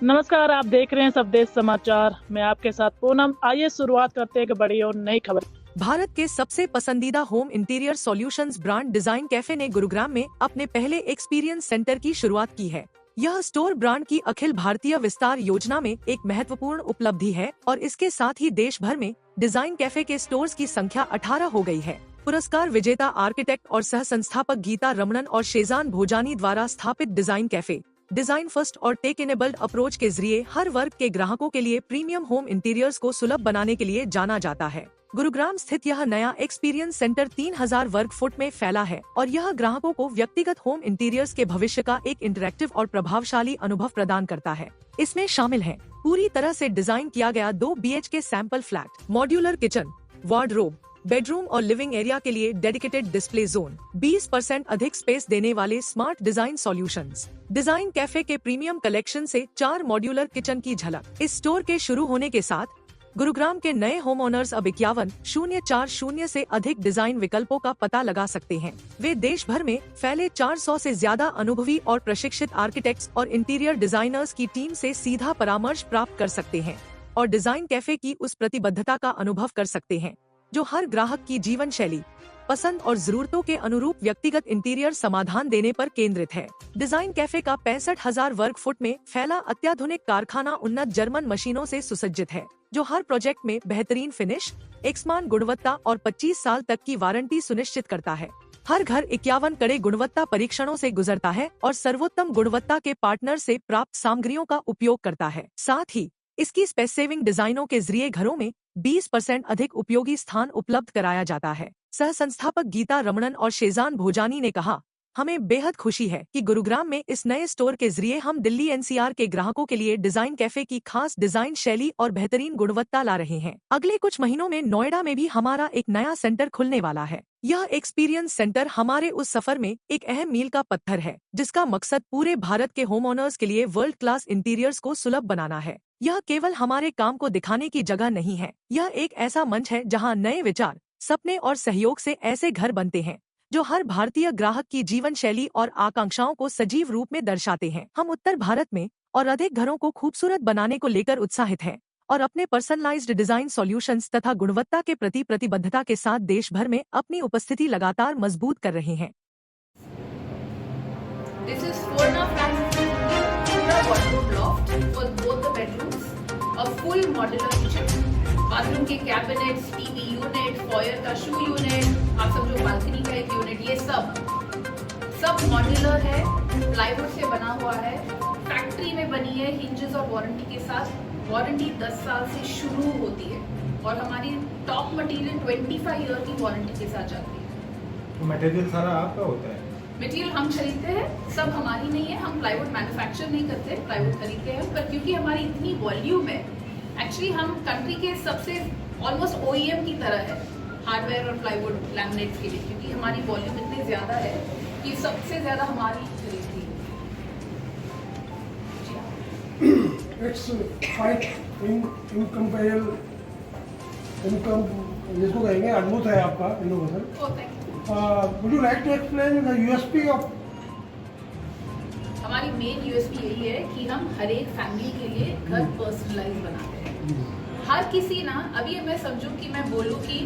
नमस्कार, आप देख रहे हैं स्वदेश समाचार। मैं आपके साथ पूनम। आइए शुरुआत करते हैं एक बड़ी और नई खबर। भारत के सबसे पसंदीदा home interior solutions brand design cafe ने गुरुग्राम में अपने पहले एक्सपीरियंस सेंटर की शुरुआत की है। यह स्टोर ब्रांड की अखिल भारतीय विस्तार योजना में एक महत्वपूर्ण उपलब्धि है और इसके साथ ही देश भर में डिजाइन कैफे के स्टोर्स की संख्या 18 हो गई है। पुरस्कार विजेता आर्किटेक्ट और सह संस्थापक गीता रमणन और शेजान भोजानी द्वारा स्थापित डिजाइन कैफे डिजाइन फर्स्ट और टेक इनेबल्ड अप्रोच के जरिए हर वर्ग के ग्राहकों के लिए प्रीमियम होम इंटीरियर्स को सुलभ बनाने के लिए जाना जाता है। गुरुग्राम स्थित यह नया एक्सपीरियंस सेंटर 3000 वर्ग फुट में फैला है और यह ग्राहकों को व्यक्तिगत होम इंटीरियर्स के भविष्य का एक इंटरैक्टिव और प्रभावशाली अनुभव प्रदान करता है। इसमें शामिल है पूरी तरह से डिजाइन किया गया 2 BHK sample flat, modular kitchen, wardrobe, bedroom और लिविंग एरिया के लिए डेडिकेटेड डिस्प्ले जोन, 20% अधिक स्पेस देने वाले smart design solutions. Design cafe के प्रीमियम कलेक्शन से 4 मॉड्यूलर किचन की झलक। इस स्टोर के शुरू होने के साथ गुरुग्राम के नए होम ओनर्स अब 51,040 से अधिक डिजाइन विकल्पों का पता लगा सकते हैं। वे देश भर में फैले 400 से ज्यादा अनुभवी और प्रशिक्षित आर्किटेक्ट्स और इंटीरियर डिजाइनर्स की टीम से सीधा परामर्श प्राप्त कर सकते हैं और डिजाइन कैफे की उस प्रतिबद्धता का अनुभव कर सकते हैं जो हर ग्राहक की जीवन शैली, पसंद और जरूरतों के अनुरूप व्यक्तिगत इंटीरियर समाधान देने पर केंद्रित है। डिजाइन कैफे का 65,000 वर्ग फुट में फैला अत्याधुनिक कारखाना उन्नत जर्मन मशीनों से सुसज्जित है जो हर प्रोजेक्ट में बेहतरीन फिनिश, एकसमान गुणवत्ता और 25 साल तक की वारंटी सुनिश्चित करता है। हर घर 51 कड़े गुणवत्ता परीक्षणों से गुजरता है और सर्वोत्तम गुणवत्ता के पार्टनर से प्राप्त सामग्रियों का उपयोग करता है। साथ ही इसकी स्पेस सेविंग डिजाइनों के जरिए घरों में 20% अधिक उपयोगी स्थान उपलब्ध कराया जाता है। सह संस्थापक गीता रमणन और शेजान भोजानी ने कहा, हमें बेहद खुशी है कि गुरुग्राम में इस नए स्टोर के जरिए हम दिल्ली NCR के ग्राहकों के लिए डिजाइन कैफे की खास डिजाइन शैली और बेहतरीन गुणवत्ता ला रहे हैं। अगले कुछ महीनों में नोएडा में भी हमारा एक नया सेंटर खुलने वाला है। यह एक्सपीरियंस सेंटर हमारे उस सफर में एक अहम मील का पत्थर है जिसका मकसद पूरे भारत के होम ओनर्स के लिए वर्ल्ड क्लास इंटीरियर्स को सुलभ बनाना है। यह केवल हमारे काम को दिखाने की जगह नहीं है, यह एक ऐसा मंच है जहां नए विचार, सपने और सहयोग से ऐसे घर बनते हैं जो हर भारतीय ग्राहक की जीवन शैली और आकांक्षाओं को सजीव रूप में दर्शाते हैं। हम उत्तर भारत में और अधिक घरों को खूबसूरत बनाने को लेकर उत्साहित हैं और अपने पर्सनलाइज्ड डिजाइन सॉल्यूशंस तथा गुणवत्ता के प्रति प्रतिबद्धता के साथ देश भर में अपनी उपस्थिति लगातार मजबूत कर रहे हैं। This is 4.5 wardrobe loft for both the bedrooms, a full modular kitchen, bathroom के कैबिनेट्स, टीवी यूनिट, फॉयर का शू यूनिट, आप समझो बालकनी का एक यूनिट, ये सब मॉड्यूलर है, प्लाईवुड से बना हुआ है, फैक्ट्री में बनी है, हिंजेस और वारंटी के साथ। वारंटी 10 साल से शुरू होती है और हमारी टॉप मटेरियल 25 ईयर की वारंटी के साथ जाती है। मटेरियल सारा आपका होता है? मटेरियल हम खरीदते हैं, सब हमारी नहीं है। हम प्लाईवुड मैन्युफैक्चर नहीं करते, प्लाईवुड खरीदते हैं, पर क्योंकि हमारी इतनी वॉल्यूम है, एक्चुअली हम कंट्री के सबसे ऑलमोस्ट OEM की तरह है हार्डवेयर और प्लाईवुड लैमिनेट्स के लिए, क्योंकि हमारी वॉल्यूम इतनी ज्यादा है कि सबसे ज्यादा हमारी खरीदती है। It's quite incomparable, जिसको कहेंगे अद्भुत है आपका innovation. Would you like to explain the USP of? हमारी मेन USP यही है कि हम हर एक फैमिली के लिए घर पर्सनलाइज बनाते हैं। हर किसी ना, अभी मैं समझूं कि मैं बोलूं कि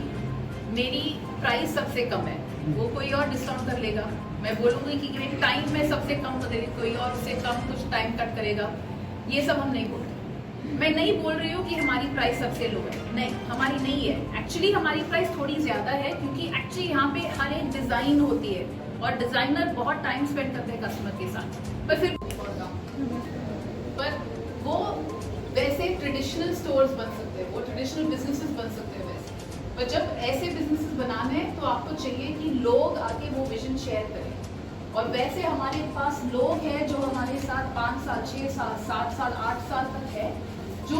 मेरी प्राइस सबसे कम है, वो कोई और डिस्काउंट कर लेगा। मैं बोलूंगी कि मेरी टाइम में सबसे कम बदलेगी, कोई और उससे कम कुछ टाइम कट करेगा। ये सब हम नहीं बोलते। मैं नहीं बोल रही हूँ कि हमारी प्राइस सबसे लो है, नहीं, हमारी नहीं है। एक्चुअली हमारी प्राइस थोड़ी ज्यादा है क्योंकि एक्चुअली यहाँ पे हर एक डिजाइन होती है और डिजाइनर बहुत टाइम स्पेंड करते हैं कस्टमर के साथ, पर फिर पर वो वैसे ट्रेडिशनल स्टोर्स बन सकते हैं, वो ट्रेडिशनल बिजनेसेस बन सकते हैं वैसे। पर जब ऐसे बिजनेसेस बनाने हैं तो आपको चाहिए कि लोग आके वो विजन शेयर करें, और वैसे हमारे पास लोग हैं जो हमारे साथ 5 साल, 6 साल, 7 साल, 8 साल तक है, जो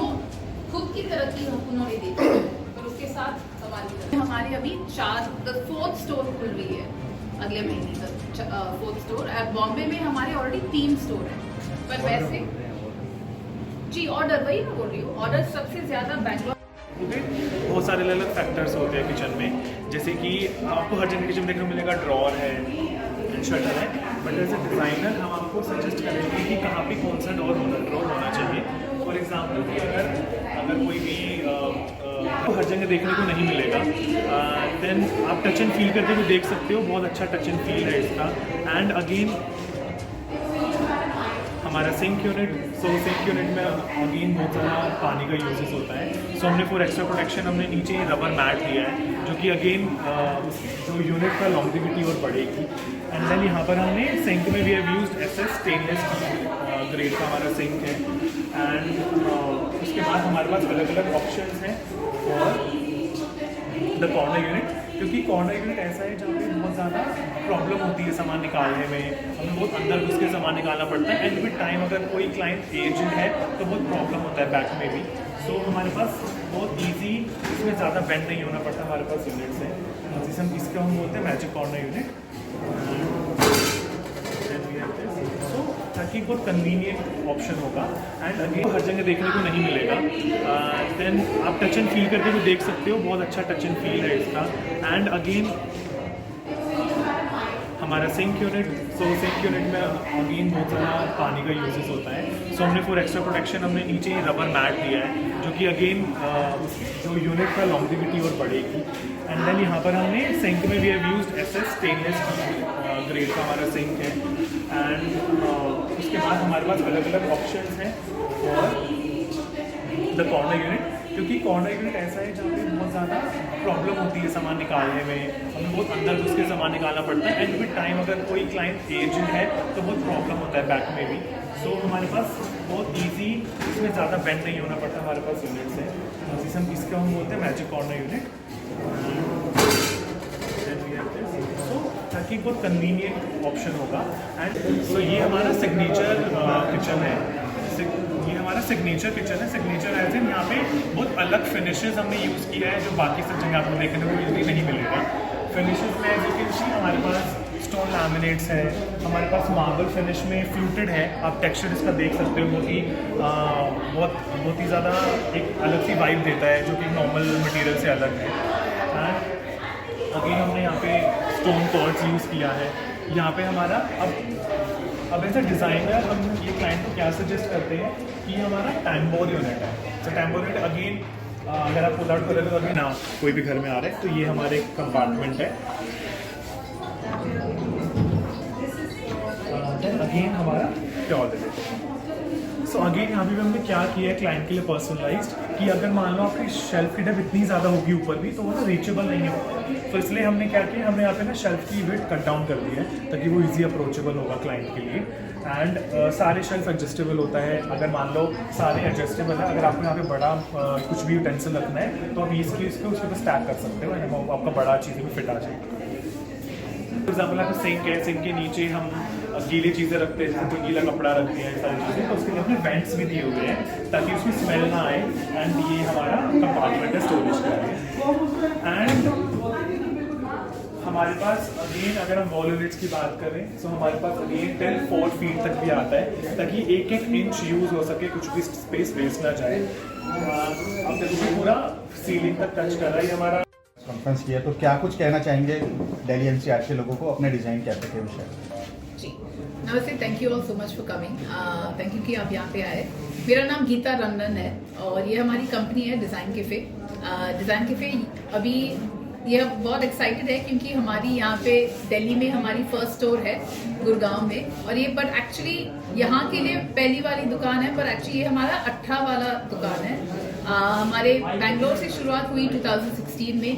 खुद की तरक्की उन्होंने देखी है, पर उसके साथ हमारे अभी 4th स्टोर खुल रही है अगले महीने तक, 4th स्टोर। बॉम्बे में हमारे ऑलरेडी 3 स्टोर है, पर वैसे जी ऑर्डर, वही मैं बोल रही हूँ, ऑर्डर सबसे ज्यादा बैंगलोर। बहुत सारे अलग अलग फैक्टर्स होते हैं किचन में, जैसे कि आपको हर जगह किचन में देखने को मिलेगा ड्रॉर है, शटर है, बट एज ए डिज़ाइनर हम आपको सजेस्ट करेंगे कि कहाँ पे कौन सा ड्रॉर होना चाहिए देखने को नहीं मिलेगा। देन आप टच एंड फील करके भी देख सकते हो, बहुत अच्छा टच एंड फील है इसका। एंड अगेन हमारा सिंक यूनिट, सो सिंक यूनिट में अगेन बहुत सारा पानी का यूजेस होता है। सो हमने फॉर एक्स्ट्रा प्रोटेक्शन हमने नीचे रबर मैट दिया है, जो कि अगेन जो यूनिट का लॉन्जिविटी और बढ़ेगी। एंड देन यहाँ पर हमने सिंक में भी have used SS stainless grade का हमारा सिंक है। एंड उसके बाद हमारे पास अलग अलग ऑप्शंस हैं और द कॉर्नर यूनिट, क्योंकि कॉर्नर यूनिट ऐसा है जहाँ पे बहुत ज़्यादा प्रॉब्लम होती है सामान निकालने में, हमें बहुत अंदर घुस के सामान निकालना पड़ता है। एंड विद टाइम अगर कोई क्लाइंट एजेड है तो बहुत प्रॉब्लम होता है बैक में भी। सो हमारे पास बहुत ईजी, इसमें ज़्यादा बेंड नहीं होना पड़ता हमारे पास यूनिट्स है, जिसे हम इसका हम बोलते हैं मैजिक कॉर्नर यूनिट। सो ताकि बहुत कन्वीनियंट ऑप्शन होगा। एंड अगेन हर जगह देखने को नहीं मिलेगा। देन आप टच एंड फील करके भी देख सकते हो, बहुत अच्छा टच एंड फील है इसका। एंड अगेन हमारा सिंक यूनिट, सो सिंक यूनिट में अगेन बहुत सारा पानी का यूजेस होता है। सो हमने फॉर एक्स्ट्रा प्रोटेक्शन हमने नीचे रबर मैट दिया है, जो कि अगेन जो यूनिट का लॉन्जिविटी और बढ़ेगी। एंड देन यहाँ पर हमने सिंक में भी have used SS stainless grade का हमारा सिंक है। एंड उसके बाद हमारे पास अलग अलग ऑप्शंस हैं और द कॉर्नर यूनिट, क्योंकि कॉर्नर यूनिट ऐसा है जहाँ पे बहुत ज़्यादा प्रॉब्लम होती है सामान निकालने में, हमें बहुत अंदर घुस के सामान निकालना पड़ता है। एंड विद टाइम अगर कोई क्लाइंट एजेड है तो बहुत प्रॉब्लम होता है बैक में भी। सो हमारे पास बहुत ईजी, इसमें ज़्यादा बेंड नहीं होना पड़ता हमारे पास यूनिट्स है, जिसे हम इसका हम बोलते हैं मैजिक कॉर्नर यूनिट। सो ताकि बहुत कन्वीनियंट ऑप्शन होगा। एंड सो ये हमारा सिग्नेचर किचन है, ये हमारा सिग्नेचर किचन है। सिग्नेचर एज इन यहाँ पे बहुत अलग फिनिशेस हमने यूज़ किया है, जो बाकी सब जगह आपको देखने को यूजली नहीं मिलेगा। फिनिशेस में एज यू कैन सी हमारे पास स्टोन लैमिनेट्स है, हमारे पास मार्बल फिनिश में फ्लूटेड है। आप टेक्सचर इसका देख सकते हो, बहुत ही ज़्यादा एक अलग सी वाइब देता है, जो कि नॉर्मल मटेरियल से अलग है। एंड अगेन हमने यहाँ पे स्टोन कॉर्ड्स यूज़ किया है। यहाँ पे हमारा अब एज अ डिज़ाइनर हम ये क्लाइंट को क्या सजेस्ट करते हैं कि हमारा टैम्बोर यूनिट है। तो टैम्बोर यूनिट अगेन अगर आप पुल आउट करोगे तो अगेन ना कोई भी घर में आ रहा है तो ये हमारे कंपार्टमेंट है। देन अगेन हमारा टॉयलेट। सो अगेन यहाँ पे हमने क्या किया है क्लाइंट के लिए पर्सनलाइज्ड, कि अगर मान लो आपकी शेल्फ की डेप्थ इतनी ज़्यादा होगी ऊपर भी तो वो ना रीचेबल नहीं है। तो इसलिए हमने क्या किया, हमने यहाँ पे ना शेल्फ की विड्थ कट डाउन कर दी है ताकि वो इजी अप्रोचेबल होगा क्लाइंट के लिए। एंड सारे शेल्फ एडजस्टेबल होता है। अगर मान लो सारे एडजस्टेबल है, अगर आपको यहाँ पे बड़ा कुछ भी यूटेंसिल रखना है तो आप इसके उसके ऊपर स्टैक कर सकते हो, आपका बड़ा चीज़ें भी फिट आ जाएगी। फॉर एग्जाम्पल आपका सिंक है, सिंक के नीचे हम गीली चीज़ें रखते हैं, जैसे कोई गीला कपड़ा रखते हैं, सारी चीज़ें, तो उसके लिए अपने वेंट्स भी दिए हुए हैं ताकि उसमें स्मेल ना आए। एंड ये हमारा कंपार्टमेंट है स्टोरेज का है। एंड हमारे पास अगेन अगर हम वॉल यूनिट्स की बात करें तो हमारे पास अगेन 4 फीट तक भी आता है ताकि एक इंच यूज़ हो सके, कुछ भी स्पेस वेस्ट ना जाए। अब देखो पूरा सीलिंग तक टच कर रहा है हमारा कॉन्फ्रेंस किया, तो क्या कुछ कहना चाहेंगे दिल्ली एनसीआर के लोगों को अपने डिज़ाइन कैफे के विषय में? जी नमस्ते, thank you all so much for coming. Thank you कि आप यहाँ पे आए। मेरा नाम गीता रंगन है और ये हमारी कंपनी है डिज़ाइन कैफ़े। डिज़ाइन कैफ़े अभी ये बहुत एक्साइटेड है क्योंकि हमारी यहाँ पे दिल्ली में हमारी फर्स्ट स्टोर है गुड़गांव में, और ये बट एक्चुअली यहाँ के लिए पहली वाली दुकान है, पर एक्चुअली ये हमारा 18 वाला दुकान है। हमारे बैंगलोर से शुरुआत हुई 2016 में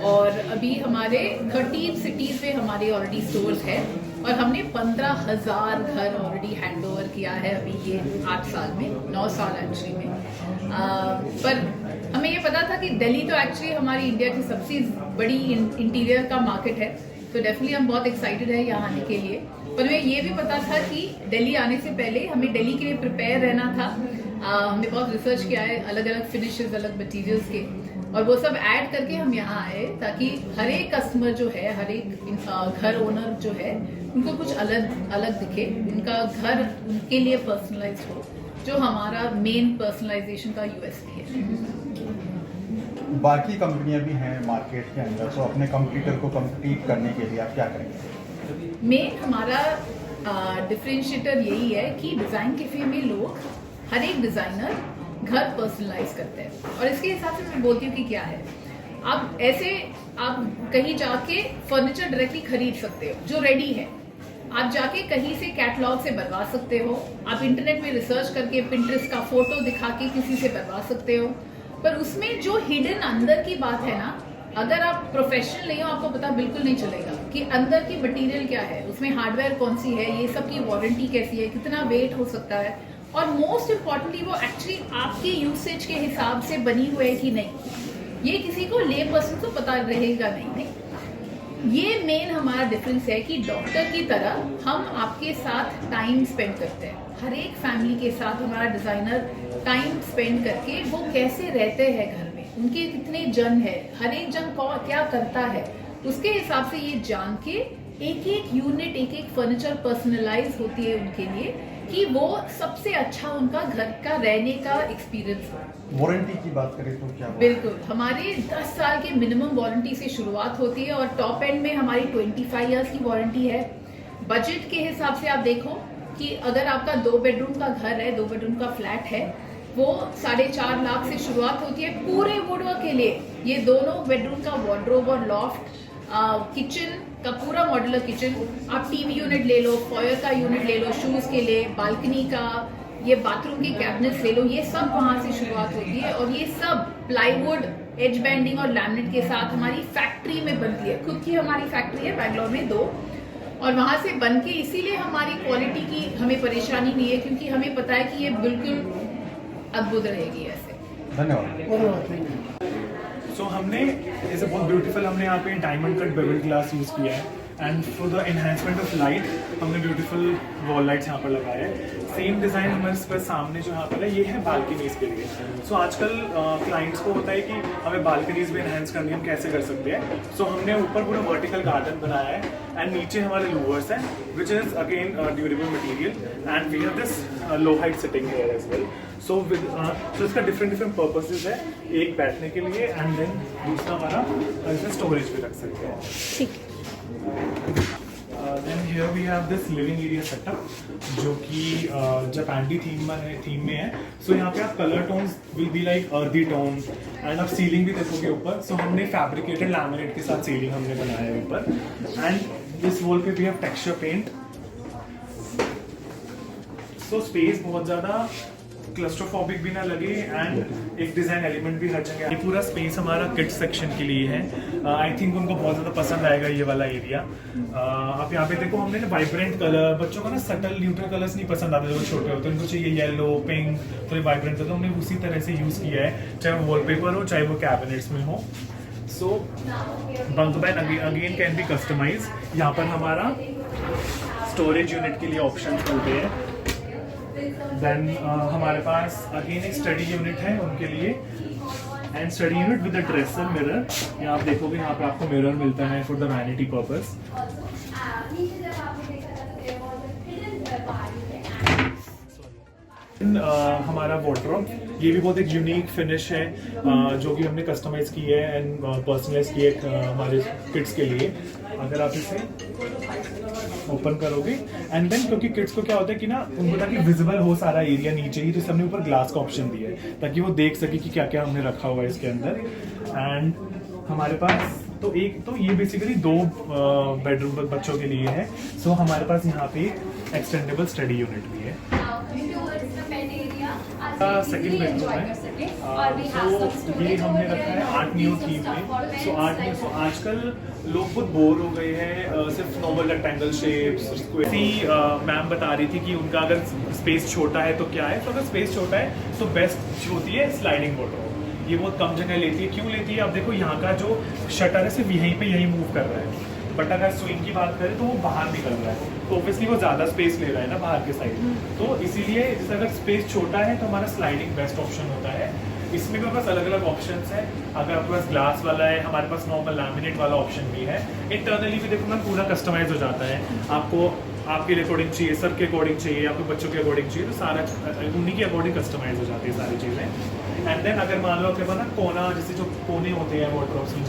और अभी हमारे 13 सिटीज़ में हमारे ऑलरेडी स्टोर्स है और हमने 15,000 घर ऑलरेडी हैंड ओवर किया है अभी ये 8 साल में, 9 साल एक्चुअली में। पर हमें ये पता था कि दिल्ली तो एक्चुअली हमारी इंडिया की सबसे बड़ी इंटीरियर का मार्केट है, तो डेफिनेटली हम बहुत एक्साइटेड है यहाँ आने के लिए। पर हमें ये भी पता था कि दिल्ली आने से पहले हमें दिल्ली के लिए प्रिपेयर रहना था। हमने बहुत रिसर्च किया है अलग अलग फिनिशेस, अलग मटेरियल्स के, और वो सब ऐड करके हम यहाँ आए ताकि हर एक कस्टमर जो है, हर एक घर ओनर जो है, उनको कुछ अलग अलग दिखे, उनका घर उनके लिए पर्सनलाइज्ड हो, जो हमारा मेन पर्सनलाइजेशन का यूएसपी है। बाकी कंपनियां भी हैं मार्केट के अंदर, तो अपने कंपटीटर को कम्पीट करने के लिए आप क्या करेंगे? मेन हमारा डिफरेंशिएटर यही है कि डिज़ाइन कैफे में लोग, हर एक डिज़ाइनर घर पर्सनलाइज करते हैं और इसके हिसाब से मैं बोलती हूँ कि क्या है, आप ऐसे आप कहीं जाके फर्नीचर डायरेक्टली खरीद सकते हो जो रेडी है, आप जाके कहीं से कैटलॉग से बनवा सकते हो, आप इंटरनेट में रिसर्च करके पिंटरेस्ट का फोटो दिखा के किसी से बनवा सकते हो, पर उसमें जो हिडन अंदर की बात है ना, अगर आप प्रोफेशनल नहीं हो आपको पता बिल्कुल नहीं चलेगा कि अंदर की मटेरियल क्या है, उसमें हार्डवेयर कौन सी है, ये सब की वारंटी कैसी है, कितना वेट हो सकता है, और मोस्ट इम्पॉर्टेंटली वो एक्चुअली आपके यूसेज के हिसाब से बनी हुई है कि नहीं, ये किसी को ले पर्सन को पता रहेगा नहीं। ये मेन हमारा डिफरेंस है कि डॉक्टर की तरह हम आपके साथ टाइम स्पेंड करते हैं, हर एक फैमिली के साथ हमारा डिजाइनर टाइम स्पेंड करके वो कैसे रहते हैं घर में, उनके कितने जन है, हर एक जन क्या करता है, उसके हिसाब से ये जान के एक एक यूनिट एक एक फर्नीचर पर्सनलाइज होती है उनके लिए कि वो सबसे अच्छा उनका घर का रहने का एक्सपीरियंस हो। वारंटी की बात करें तो क्या? बिल्कुल, हमारे 10 साल के मिनिमम वारंटी से शुरुआत होती है और टॉप एंड में हमारी 25 इयर्स की वारंटी है। बजट के हिसाब से आप देखो कि अगर आपका 2 बेडरूम का घर है, 2 बेडरूम का फ्लैट है, वो 4.5 लाख से शुरुआत होती है पूरे वुडवर्क के लिए। ये दोनों बेडरूम का वार्डरोब और लॉफ्ट, किचन का पूरा मॉड्यूलर किचन, आप टीवी यूनिट ले लो, फॉयर का यूनिट ले लो, शूज के लिए, बालकनी का, ये बाथरूम के कैबिनेट्स ले लो, ये सब वहां से शुरुआत होती है। और ये सब प्लाईवुड, एज बैंडिंग और लैमिनेट के साथ हमारी फैक्ट्री में बनती है। खुद की हमारी फैक्ट्री है बैंगलोर में 2, और वहां से बन के, इसीलिए हमारी क्वालिटी की हमें परेशानी नहीं है, क्योंकि हमें पता है कि ये बिल्कुल अद्भुत रहेगी ऐसे। धन्यवाद। सो हमने इसे बहुत ब्यूटीफुल, हमने यहाँ पे diamond cut bevel glass use किया है, and for the enhancement of light हमने ब्यूटीफुल वॉल लाइट्स यहाँ पर लगाए हैं। सेम डिज़ाइन हमारे पर सामने जो यहाँ पर है, ये है बालकनीज के लिए। सो आजकल क्लाइंट्स को होता है कि हमें बालकनीज भी एनहेंस करनी है, हम कैसे कर सकते हैं। सो हमने ऊपर पूरा वर्टिकल गार्डन बनाया है, एंड नीचे हमारे लूवर्स हैं which is again durable material, and we have this low height sitting here as well. So इसका डिफरेंट पर्पसेस है, एक बैठने के लिए, एंड देन दूसरा हमारा इसमें स्टोरेज भी रख सकते हैं। Then here we have this living area setup जो कि जापानी थीम में है। सो यहाँ पे आप colour tones will be like earthy tone, and आप सीलिंग भी देखोगे ऊपर। सो हमने फैब्रिकेटेड लैमिनेट के साथ सीलिंग हमने बनाया है ऊपर, एंड इस वॉल पे भी have texture paint. So space बहुत ज़्यादा क्लस्ट्रोफोबिक भी ना लगे, एंड एक डिजाइन एलिमेंट भी हर जगह। ये पूरा स्पेस हमारा किड्स सेक्शन के लिए है। आई थिंक उनको बहुत ज़्यादा पसंद आएगा ये वाला एरिया। आप यहाँ पे देखो, हमने ना वाइब्रेंट कलर, बच्चों को ना सटल न्यूट्रल कलर्स नहीं पसंद आते जब छोटे होते हैं, उनको चाहिए येलो, पिंक, थोड़े वाइब्रेंट कलर, हमने उसी तरह से यूज़ किया है, चाहे वो वॉलपेपर हो, चाहे वो कैबिनेट्स में हो। So bunk bed again can be customize. यहाँ पर हमारा स्टोरेज यूनिट के लिए ऑप्शन होते हैं। देन हमारे पास अगेन एक स्टडी यूनिट है उनके लिए, and study unit with the dresser mirror. यहाँ आप देखोगे, यहाँ पे आपको मिरर मिलता है फॉर द वैनिटी पर्पस। हमारा वार्डरोब, ये भी बहुत एक यूनिक फिनिश है जो कि हमने कस्टमाइज की है एंड पर्सनलाइज की है हमारे किड्स के लिए। अगर आप इसे ओपन करोगे, एंड देन क्योंकि किड्स को क्या होता है कि ना, उनको ताकि विजिबल हो सारा एरिया नीचे ही, तो इसे हमने ऊपर ग्लास का ऑप्शन दिया है ताकि वो देख सके कि क्या क्या हमने रखा हुआ है इसके अंदर। एंड हमारे पास तो ये बेसिकली 2 बेडरूम बच्चों के लिए है। सो हमारे पास यहाँ पे एक्सटेंडेबल स्टडी यूनिट भी है। सेकेंड बेडरूम है। सो ये हमने रखा है आर्ट न्यू थीम में। सो आजकल लोग बहुत बोर हो गए हैं सिर्फ नॉर्मल रेक्टेंगल शेप्स। मैम बता रही थी कि उनका अगर स्पेस छोटा है तो क्या है, तो अगर स्पेस छोटा है तो बेस्ट होती है स्लाइडिंग वार्डरोब। ये बहुत कम जगह लेती है। क्यों लेती है? आप देखो, यहाँ का जो शटर है सिर्फ यहीं मूव कर रहा है, बट अगर स्विंग की बात करें तो वो बाहर निकल रहा है, तो ऑब्वियसली वो ज़्यादा स्पेस ले रहा है ना बाहर के साइड। तो इसीलिए जैसे अगर स्पेस छोटा है तो हमारा स्लाइडिंग बेस्ट ऑप्शन होता है। इसमें भी हमारे पास अलग अलग ऑप्शंस है। अगर आपके पास ग्लास वाला है, हमारे पास नॉर्मल लैमिनेट वाला ऑप्शन भी है। इंटरनली भी देखो मैम पूरा कस्टमाइज हो जाता है। आपको आपके अकॉर्डिंग चाहिए, सब के अकॉर्डिंग चाहिए, आपके बच्चों के अकॉर्डिंग चाहिए, तो सारा उन्हीं के अकॉर्डिंग कस्टमाइज हो जाती है सारी चीज़ें। एंड देन अगर मान लो आपके पास ना कोना, जैसे जो कोने होते हैं वार्डरोब्स में